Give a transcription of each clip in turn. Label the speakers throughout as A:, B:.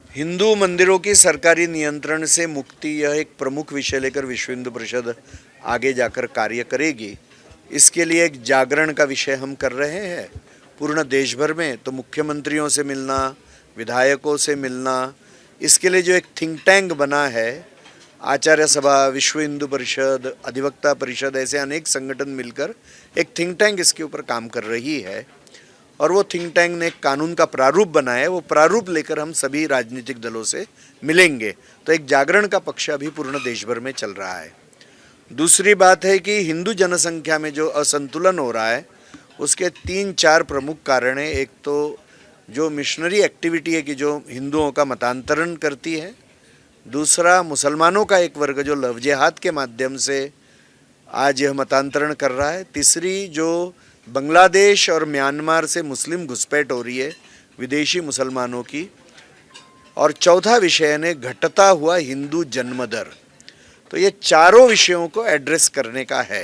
A: हिंदू मंदिरों की सरकारी नियंत्रण से मुक्ति यह एक प्रमुख विषय लेकर विश्व हिंदू परिषद आगे जाकर कार्य करेगी। इसके लिए एक जागरण का विषय हम कर रहे हैं पूर्ण देश भर में। तो मुख्यमंत्रियों से मिलना, विधायकों से मिलना, इसके लिए जो एक थिंक टैंक बना है, आचार्य सभा, विश्व हिंदू परिषद, अधिवक्ता परिषद, ऐसे अनेक संगठन मिलकर एक थिंक टैंक इसके ऊपर काम कर रही है। और वो थिंक टैंक ने एक कानून का प्रारूप बनाया है। वो प्रारूप लेकर हम सभी राजनीतिक दलों से मिलेंगे। तो एक जागरण का पक्ष अभी पूर्ण देश भर में चल रहा है। दूसरी बात है कि हिंदू जनसंख्या में जो असंतुलन हो रहा है उसके 3-4 प्रमुख कारण हैं। एक तो जो मिशनरी एक्टिविटी है कि जो हिंदुओं का मतांतरण करती है। दूसरा, मुसलमानों का एक वर्ग जो लव जिहाद के माध्यम से आज यह मतांतरण कर रहा है। तीसरी, जो बांग्लादेश और म्यांमार से मुस्लिम घुसपैठ हो रही है विदेशी मुसलमानों की। और चौथा विषय ने घटता हुआ हिंदू जन्म दर। तो ये चारों विषयों को एड्रेस करने का है।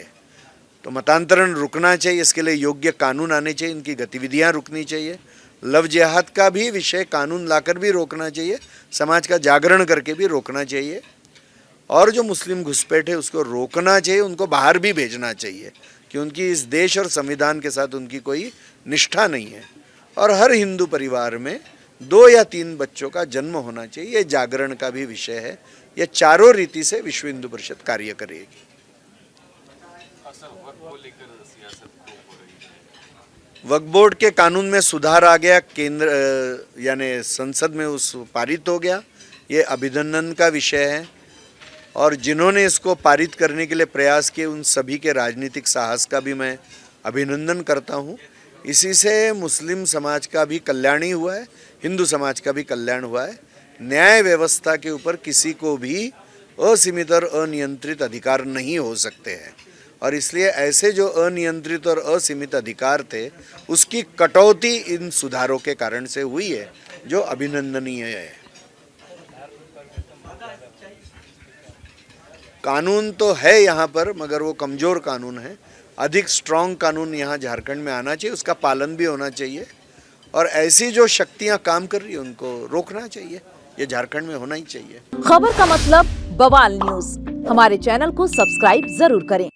A: तो मतांतरण रुकना चाहिए, इसके लिए योग्य कानून आने चाहिए, इनकी गतिविधियां रुकनी चाहिए। लव जिहाद का भी विषय कानून लाकर भी रोकना चाहिए, समाज का जागरण करके भी रोकना चाहिए। और जो मुस्लिम घुसपैठ है उसको रोकना चाहिए, उनको बाहर भी भेजना चाहिए कि उनकी इस देश और संविधान के साथ उनकी कोई निष्ठा नहीं है। और हर हिंदू परिवार में 2 या 3 बच्चों का जन्म होना चाहिए। ये जागरण का भी विषय है। ये चारों रीति से विश्व हिंदू परिषद कार्य करेगी। वक्फ बोर्ड के कानून में सुधार आ गया, केंद्र यानी संसद में उस पारित हो गया। ये अभिनंदन का विषय है। और जिन्होंने इसको पारित करने के लिए प्रयास किए उन सभी के राजनीतिक साहस का भी मैं अभिनंदन करता हूँ। इसी से मुस्लिम समाज का भी कल्याण ही हुआ है, हिंदू समाज का भी कल्याण हुआ है। न्याय व्यवस्था के ऊपर किसी को भी असीमित और अनियंत्रित अधिकार नहीं हो सकते हैं। और इसलिए ऐसे जो अनियंत्रित और असीमित अधिकार थे उसकी कटौती इन सुधारों के कारण से हुई है, जो अभिनंदनीय है। कानून तो है यहाँ पर, मगर वो कमज़ोर कानून है। अधिक स्ट्रॉन्ग कानून यहाँ झारखंड में आना चाहिए, उसका पालन भी होना चाहिए। और ऐसी जो शक्तियाँ काम कर रही हैं उनको रोकना चाहिए। ये झारखंड में होना ही चाहिए।
B: खबर का मतलब बवाल न्यूज। हमारे चैनल को सब्सक्राइब जरूर करें।